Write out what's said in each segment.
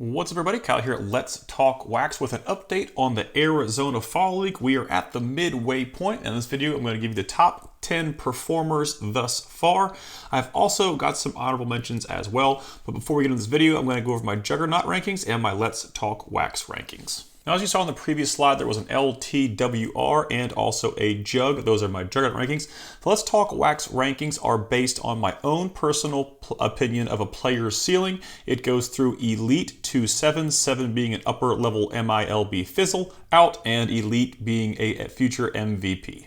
What's up, everybody? Kyle here at Let's Talk Wax with an update on the Arizona Fall League. We are at the midway point. In this video, I'm going to give you the top 10 performers thus far. I've also got some honorable mentions as well. But before we get into this video, I'm going to go over my Juggernaut rankings and my Let's Talk Wax rankings. Now, as you saw on the previous slide, there was an LTWR and also a Jug. Those are my Juggernaut rankings. The Let's Talk Wax rankings are based on my own personal opinion of a player's ceiling. It goes through Elite to 7, 7 being an upper level MiLB fizzle out, and Elite being a future MVP.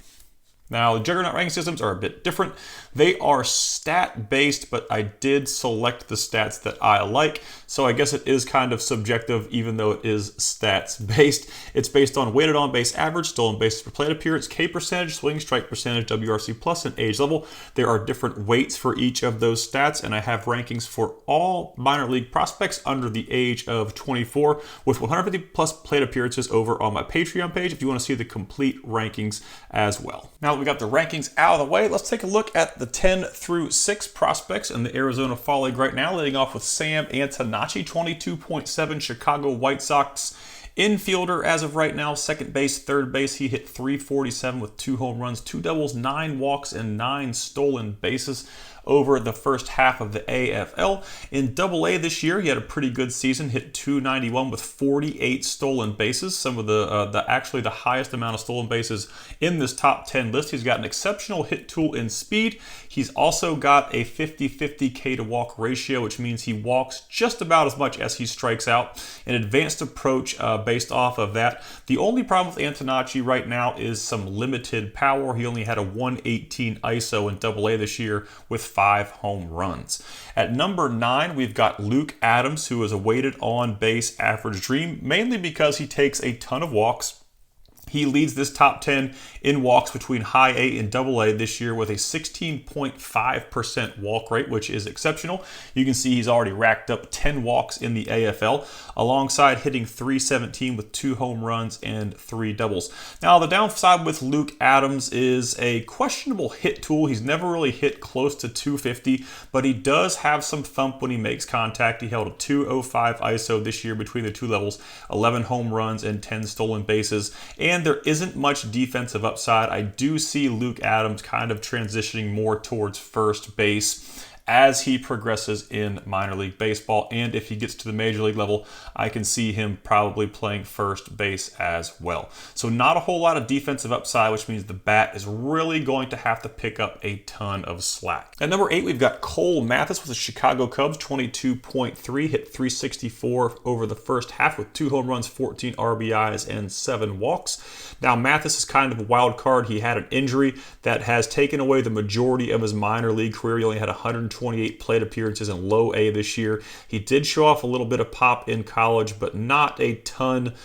Now, the Juggernaut ranking systems are a bit different. They are stat-based, but I did select the stats that I like, so I guess it is kind of subjective, even though it is stats-based. It's based on weighted on-base average, stolen bases per plate appearance, K percentage, swing strike percentage, WRC plus, and age level. There are different weights for each of those stats, and I have rankings for all minor league prospects under the age of 24, with 150 plus plate appearances over on my Patreon page if you want to see the complete rankings as well. Now, we got the rankings out of the way. Let's take a look at the 10 through 6 prospects in the Arizona Fall League right now, leading off with Sam Antonacci, 22.7 Chicago White Sox infielder as of right now. Second base, third base, he hit .347 with 2 home runs, 2 doubles, 9 walks, and 9 stolen bases over the first half of the AFL. In Double-A this year, he had a pretty good season, hit .291 with 48 stolen bases, some of actually the highest amount of stolen bases in this top 10 list. He's got an exceptional hit tool in speed. He's also got a 50-50 K to walk ratio, which means he walks just about as much as he strikes out. An advanced approach based off of that. The only problem with Antonacci right now is some limited power. He only had a 118 ISO in Double-A this year with 5 home runs. At number 9, we've got Luke Adams, who is a weighted on-base average dream, mainly because he takes a ton of walks. He leads this top 10 in walks between high A and Double-A this year with a 16.5% walk rate, which is exceptional. You can see he's already racked up 10 walks in the AFL, alongside hitting .317 with 2 home runs and 3 doubles. Now, the downside with Luke Adams is a questionable hit tool. He's never really hit close to .250, but he does have some thump when he makes contact. He held a .205 ISO this year between the two levels, 11 home runs and 10 stolen bases, and there isn't much defensive upside. I do see Luke Adams kind of transitioning more towards first base as he progresses in minor league baseball, and if he gets to the major league level, I can see him probably playing first base as well. So not a whole lot of defensive upside, which means the bat is really going to have to pick up a ton of slack. At number 8, we've got Cole Mathis with the Chicago Cubs, 22.3, hit .364 over the first half with 2 home runs, 14 RBIs, and 7 walks. Now, Mathis is kind of a wild card. He had an injury that has taken away the majority of his minor league career. He only had 128 plate appearances in low A this year. He did show off a little bit of pop in college, but not a ton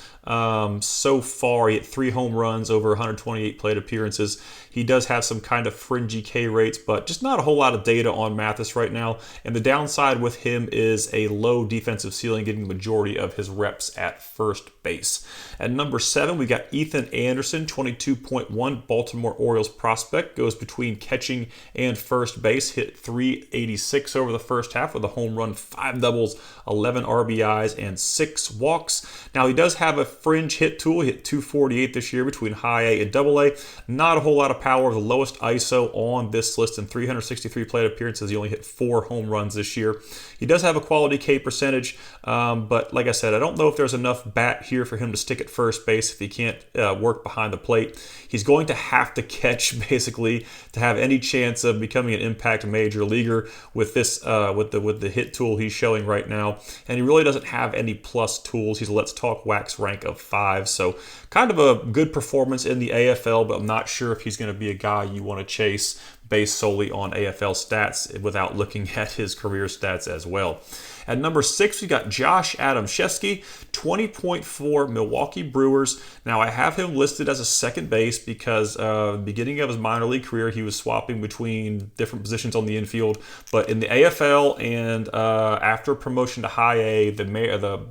so far. He hit 3 home runs over 128 plate appearances. He does have some kind of fringy K rates, but just not a whole lot of data on Mathis right now. And the downside with him is a low defensive ceiling, getting the majority of his reps at first base. At number 7, we got Ethan Anderson, 22.1 Baltimore Orioles prospect, goes between catching and first base, hit .386 over the first half with a home run, 5 doubles, 11 RBIs, and 6 walks. Now, he does have a fringe hit tool. He hit .248 this year between high A and Double-A. Not a whole lot of power. The lowest ISO on this list in 363 plate appearances. He only hit 4 home runs this year. He does have a quality K percentage, but like I said, I don't know if there's enough bat here for him to stick at first base if he can't work behind the plate. He's going to have to catch basically to have any chance of becoming an impact major leaguer with this with the hit tool he's showing right now. And he really doesn't have any plus tools. He's a Let's Talk Wax rank of 5, so kind of a good performance in the AFL, but I'm not sure if he's going to be a guy you want to chase based solely on AFL stats without looking at his career stats as well. At number 6, we got Josh Adamczewski, 20.4 Milwaukee Brewers. Now, I have him listed as a second base because beginning of his minor league career, he was swapping between different positions on the infield. But in the AFL and after promotion to high A, the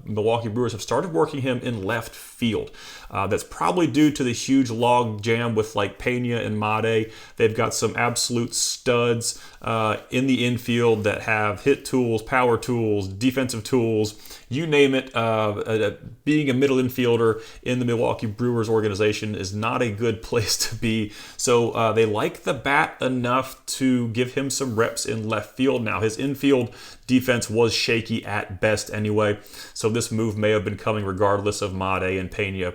Milwaukee Brewers have started working him in left field. That's probably due to the huge log jam with like Pena and Made. They've got some absolute studs in the infield that have hit tools, power tools, defensive tools, you name it. Being a middle infielder in the Milwaukee Brewers organization is not a good place to be. So they like the bat enough to give him some reps in left field. Now, his infield defense was shaky at best anyway, so this move may have been coming regardless of MiLB and Pena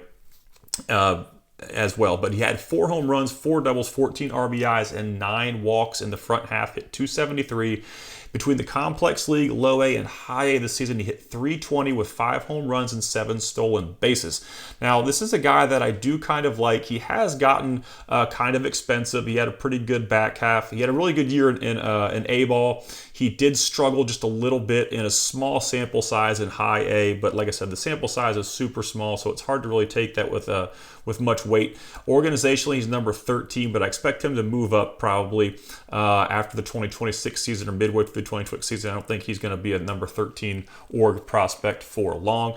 as well. But he had 4 home runs, 4 doubles, 14 RBIs, and 9 walks in the front half, hit .273. Between the complex league, low A, and high A this season, he hit .320 with 5 home runs and 7 stolen bases. Now, this is a guy that I do kind of like. He has gotten kind of expensive. He had a pretty good back half. He had a really good year in A-ball. He did struggle just a little bit in a small sample size in high A, but like I said, the sample size is super small, so it's hard to really take that with much weight. Organizationally, he's number 13, but I expect him to move up probably after the 2026 season or midway through the 2026 season. I don't think he's going to be a number 13 org prospect for long.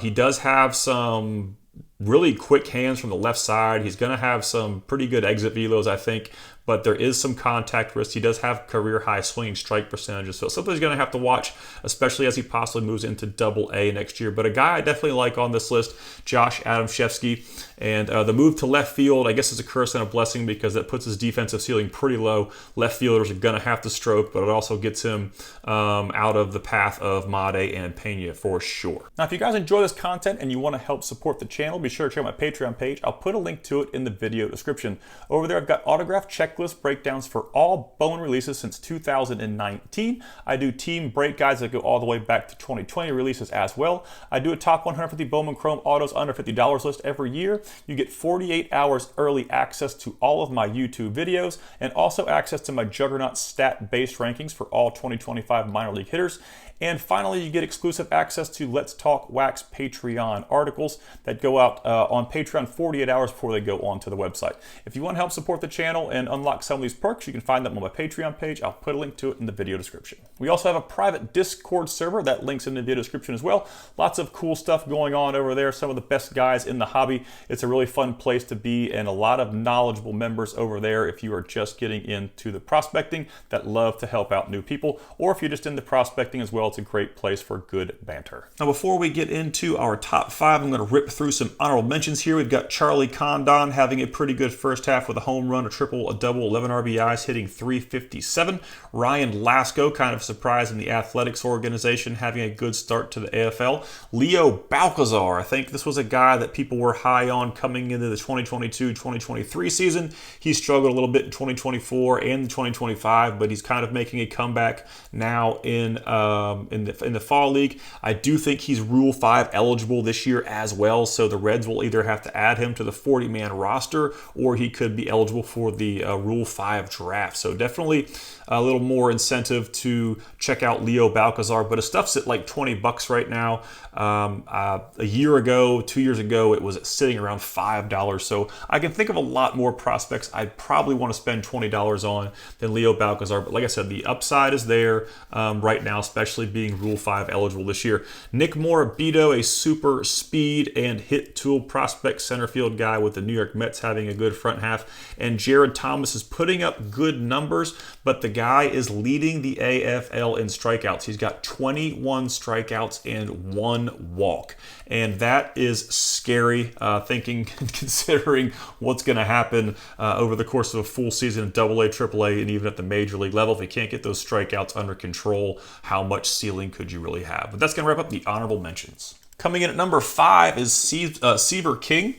He does have some really quick hands from the left side. He's going to have some pretty good exit velos, I think, but there is some contact risk. He does have career high swinging strike percentages, so it's something he's going to have to watch, especially as he possibly moves into Double A next year. But a guy I definitely like on this list, Josh Adamszewski. And the move to left field, I guess, is a curse and a blessing because that puts his defensive ceiling pretty low. Left fielders are going to have to stroke, but it also gets him out of the path of MiLB and Pena for sure. Now, if you guys enjoy this content and you want to help support the channel, be sure to check out my Patreon page. I'll put a link to it in the video description. Over there, I've got autograph checklist breakdowns for all Bowman releases since 2019. I do team break guides that go all the way back to 2020 releases as well. I do a top 150 Bowman Chrome autos under $50 list every year. You get 48 hours early access to all of my YouTube videos and also access to my Juggernaut stat-based rankings for all 2025 minor league hitters. And finally, you get exclusive access to Let's Talk Wax Patreon articles that go out on Patreon 48 hours before they go onto the website. If you want to help support the channel and unlock some of these perks, you can find them on my Patreon page. I'll put a link to it in the video description. We also have a private Discord server that links in the video description as well. Lots of cool stuff going on over there. Some of the best guys in the hobby. It's a really fun place to be and a lot of knowledgeable members over there if you are just getting into the prospecting that love to help out new people, or if you're just into prospecting as well. It's a great place for good banter. Now, before we get into our top 5, I'm going to rip through some honorable mentions here. We've got Charlie Condon having a pretty good first half with a home run, a triple, a double, 11 RBIs, hitting .357. Ryan Lasko, kind of surprised in the athletics organization, having a good start to the AFL. Leo Balcazar, I think this was a guy that people were high on coming into the 2022-2023 season. He struggled a little bit in 2024 and 2025, but he's kind of making a comeback now in the fall league. I do think he's Rule 5 eligible this year as well, so the Reds will either have to add him to the 40-man roster or he could be eligible for the Rule 5 draft. So definitely a little more incentive to check out Leo Balcazar, but his stuff's at like $20 right now. A year ago, 2 years ago, it was sitting around $5. So I can think of a lot more prospects I'd probably want to spend $20 on than Leo Balcazar. But like I said, the upside is there right now, especially being Rule 5 eligible this year. Nick Morabito, a super speed and hit tool prospect center field guy with the New York Mets, having a good front half. And Jared Thomas is putting up good numbers, but the guy is leading the AFL in strikeouts. He's got 21 strikeouts and 1 walk. And that is scary, considering what's going to happen over the course of a full season in AA, AAA, and even at the major league level. If you can't get those strikeouts under control, how much ceiling could you really have? But that's going to wrap up the honorable mentions. Coming in at number 5 is Seaver King,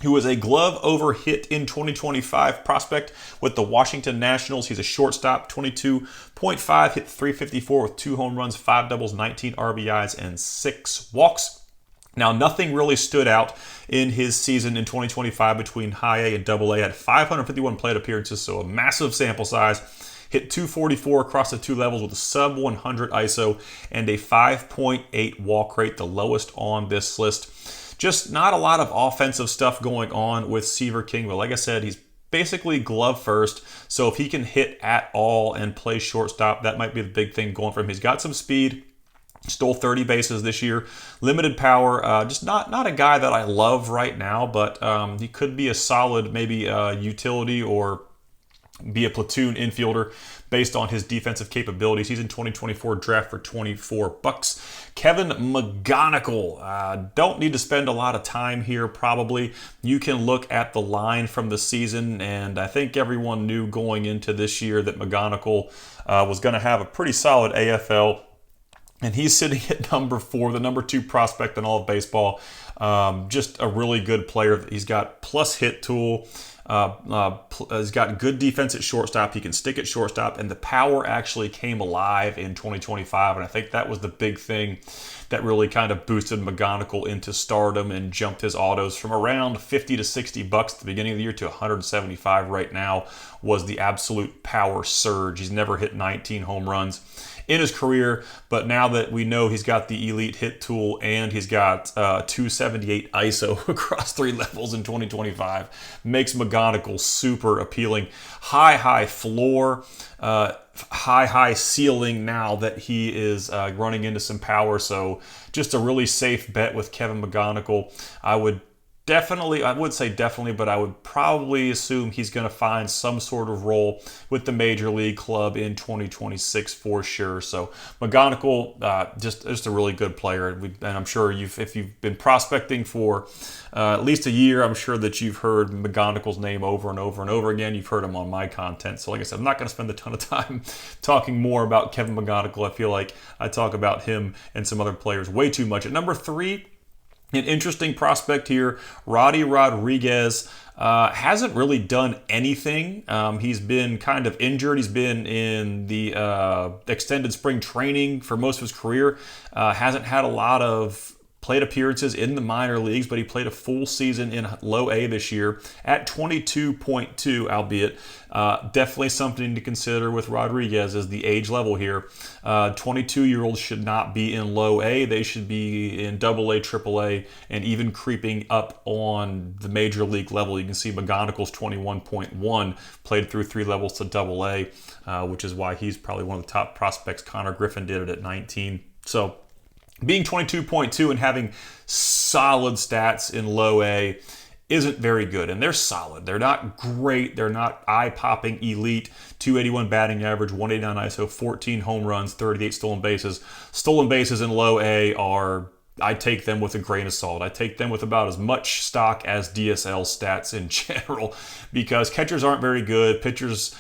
who was a glove over hit in 2025 prospect with the Washington Nationals. He's a shortstop, 22.5, hit .354 with 2 home runs, 5 doubles, 19 RBIs, and 6 walks. Now, nothing really stood out in his season in 2025 between high A and double A. Had 551 plate appearances, so a massive sample size. Hit .244 across the 2 levels with a sub 100 ISO and a 5.8 walk rate, the lowest on this list. Just not a lot of offensive stuff going on with Seaver King, but like I said, he's basically glove first. So if he can hit at all and play shortstop, that might be the big thing going for him. He's got some speed. Stole 30 bases this year. Limited power. Just not a guy that I love right now, but he could be a solid maybe utility or be a platoon infielder based on his defensive capabilities. He's in 2024 draft for $24. Kevin McGonigal. Don't need to spend a lot of time here, probably. You can look at the line from the season, and I think everyone knew going into this year that McGonigal was going to have a pretty solid AFL. And he's sitting at number 4, the number 2 prospect in all of baseball. Just a really good player. He's got plus hit tool. He's got good defense at shortstop. He can stick at shortstop, and the power actually came alive in 2025. And I think that was the big thing that really kind of boosted McGonigal into stardom and jumped his autos from around $50 to $60 at the beginning of the year to $175 right now. Was the absolute power surge. He's never hit 19 home runs in his career, but now that we know he's got the elite hit tool and he's got 278 ISO across 3 levels in 2025, makes McGonigal super appealing. High floor, high ceiling now that he is running into some power, so just a really safe bet with Kevin McGonigal. I would say definitely, but I would probably assume he's going to find some sort of role with the major league club in 2026 for sure. So McGonigal, just a really good player, and I'm sure if you've been prospecting for at least a year, I'm sure that you've heard McGonigal's name over and over and over again. You've heard him on my content. So like I said, I'm not going to spend a ton of time talking more about Kevin McGonigal. I feel like I talk about him and some other players way too much. At number 3, an interesting prospect here, Roddy Rodriguez. Hasn't really done anything. He's been kind of injured. He's been in the extended spring training for most of his career. Hasn't had a lot of plate appearances in the minor leagues, but he played a full season in low A this year at 22.2, albeit. Definitely something to consider with Rodriguez as the age level here. 22-year-olds should not be in low A. They should be in double A, triple A, and even creeping up on the major league level. You can see McGonigal's 21.1 played through 3 levels to double A, which is why he's probably one of the top prospects. Connor Griffin did it at 19. So being 22.2 and having solid stats in low A isn't very good, and they're solid. They're not great. They're not eye-popping elite. 281 batting average, 189 ISO, 14 home runs, 38 stolen bases. Stolen bases in low A I take them with a grain of salt. I take them with about as much stock as DSL stats in general, because catchers aren't very good. Pitchers'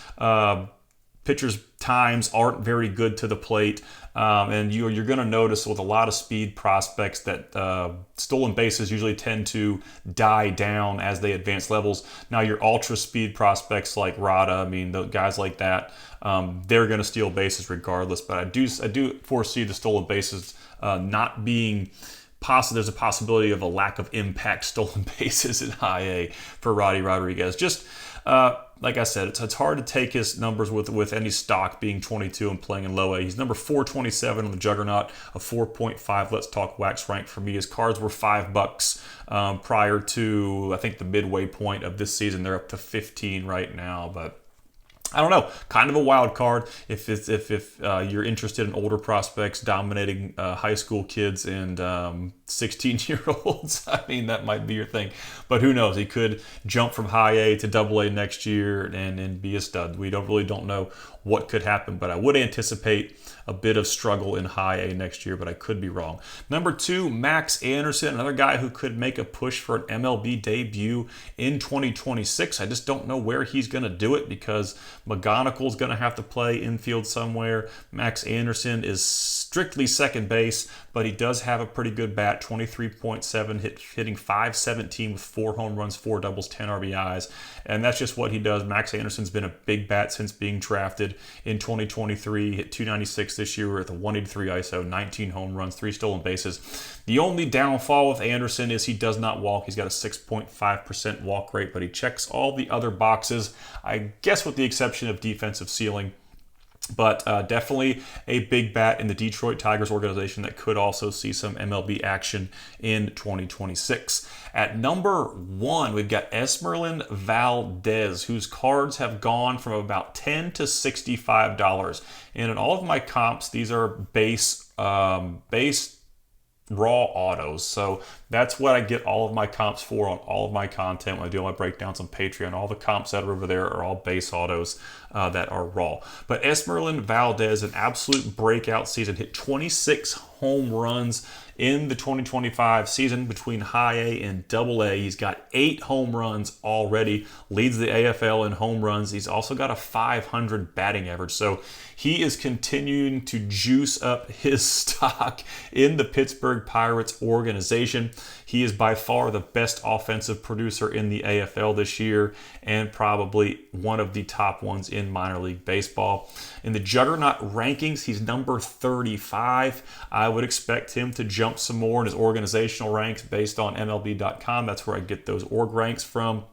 times aren't very good to the plate. And you're going to notice with a lot of speed prospects that stolen bases usually tend to die down as they advance levels. Now your ultra speed prospects like Rada, the guys like that, they're going to steal bases regardless. But I do foresee the stolen bases not being possible. There's a possibility of a lack of impact stolen bases in high A for Roddy Rodriguez. Just like I said, it's hard to take his numbers with any stock being 22 and playing in low A. He's number 427 on the Juggernaut, a 4.5 Let's Talk Wax rank for me. His cards were $5 prior to, I think, the midway point of this season. They're up to 15 right now, but I don't know, kind of a wild card if you're interested in older prospects dominating high school kids and 16-year-olds. That might be your thing. But who knows? He could jump from high A to double A next year and be a stud. We don't know what could happen, but I would anticipate a bit of struggle in high A next year, but I could be wrong. Number 2, Max Anderson, another guy who could make a push for an MLB debut in 2026. I just don't know where he's going to do it because McGonigal's going to have to play infield somewhere. Max Anderson is strictly second base, but he does have a pretty good bat, 23.7, hitting .517 with 4 home runs, 4 doubles, 10 RBIs, and that's just what he does. Max Anderson's been a big bat since being drafted in 2023, hit .296 this year with a 183 ISO, 19 home runs, 3 stolen bases. The only downfall with Anderson is he does not walk. He's got a 6.5% walk rate, but he checks all the other boxes, I guess with the exception of defensive ceiling. But definitely a big bat in the Detroit Tigers organization that could also see some MLB action in 2026. At number 1, we've got Esmerlin Valdez, whose cards have gone from about $10 to $65. And in all of my comps, these are base raw autos. So that's what I get all of my comps for on all of my content when I do all my breakdowns on Patreon. All the comps that are over there are all base autos that are raw. But Esmeralyn Valdez, an absolute breakout season, hit 26 home runs in the 2025 season between high A and double A. He's got 8 home runs already, leads the AFL in home runs. He's also got a 500 batting average. So he is continuing to juice up his stock in the Pittsburgh Pirates organization. He is by far the best offensive producer in the AFL this year and probably one of the top ones in minor league baseball. In the Juggernaut rankings, he's number 35. I would expect him to jump some more in his organizational ranks based on MLB.com. That's where I get those org ranks from.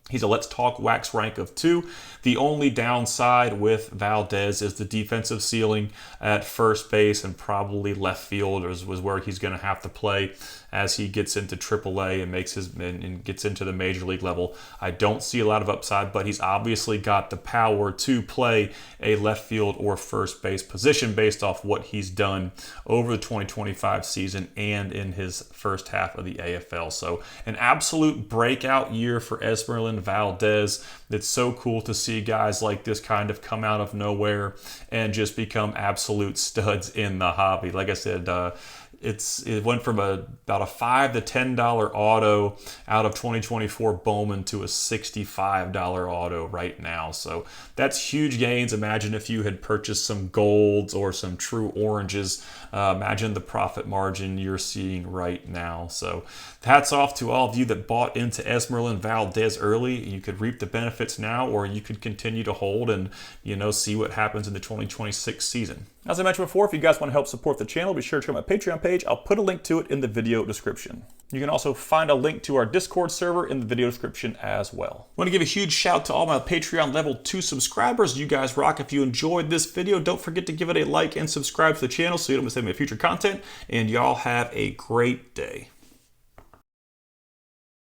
He's a Let's Talk Wax rank of 2. The only downside with Valdez is the defensive ceiling at first base and probably left field was where he's going to have to play as he gets into AAA and gets into the major league level. I don't see a lot of upside, but he's obviously got the power to play a left field or first base position based off what he's done over the 2025 season and in his first half of the AFL. So an absolute breakout year for Esmeralyn Valdez. It's so cool to see guys like this kind of come out of nowhere and just become absolute studs in the hobby. Like I said, it went from about a $5 to $10 auto out of 2024 Bowman to a $65 auto right now. So that's huge gains. Imagine if you had purchased some golds or some true oranges. Imagine the profit margin you're seeing right now. So hats off to all of you that bought into Esmeralyn Valdez early. You could reap the benefits now, or you could continue to hold and see what happens in the 2026 season. As I mentioned before, if you guys want to help support the channel, be sure to check out my Patreon page. I'll put a link to it in the video description. You can also find a link to our Discord server in the video description as well. I want to give a huge shout to all my Patreon level 2 subscribers. You guys rock. If you enjoyed this video, don't forget to give it a like and subscribe to the channel so you don't miss any of my future content. And y'all have a great day.